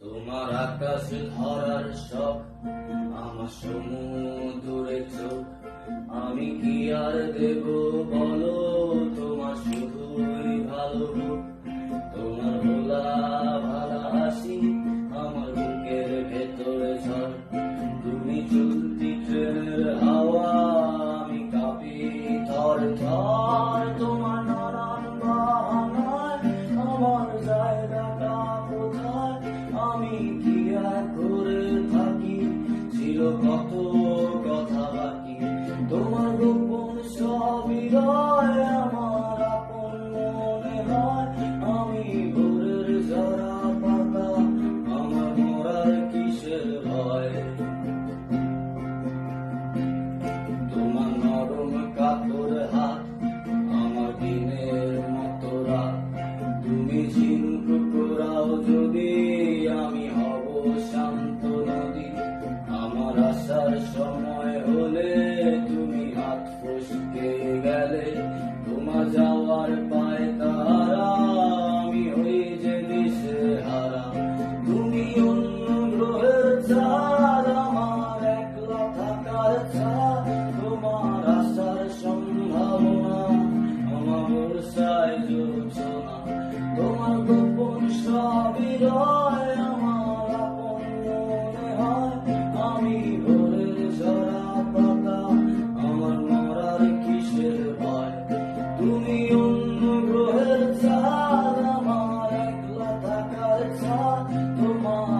তোমার আকাশ ধরার শখ, আমার সমুদ্রে চোখ, আমি কি আর দেব বলো, তোমার শুধুই ভালো হোক। তোমার ভোলা ভালা হাসি আমার বুকের ভেতরে ঝড়, তুমি চলতি ট্রেনের হাওয়া, আমি কাঁপি থর থর। তোমার নানান বাহানায় আমার জায়গাটা কোথায়, আমি কি আর করে থাকি, ছিল কত কথা বাকি। তোমার গোপন সব হৃদয় আমার আপন মনে হয়, আমি ভোরের ঝরা পাতা, আমার মরার কিসের ভয়। তোমার নরম কাতর হাত আমার দিনের মতো রাত, তুমি ঝিনুক কোরাও যদি, আমি হব শান্ত নদী। আমার আসার সময় হলে তুমি হাত ফসকে গেলে, তোমার যাওয়ার পায় তারা, আমি হই যে দিশে হারা। তুমি অন্য গ্রহের চাঁদ, আমার একলা থাকার ছাদ, তোমার আসার সম্ভাবনা আমার বর্ষায় জোছনা। তোমার গোপন সব হৃদয় আমার আপন মনে হয়, আমি ভোরের ঝরা পাতা, আমার মরার কিসের ভয়। তুমি অন্য গ্রহের চাঁদ, আমার একলা থাকার ছাদ, তোমার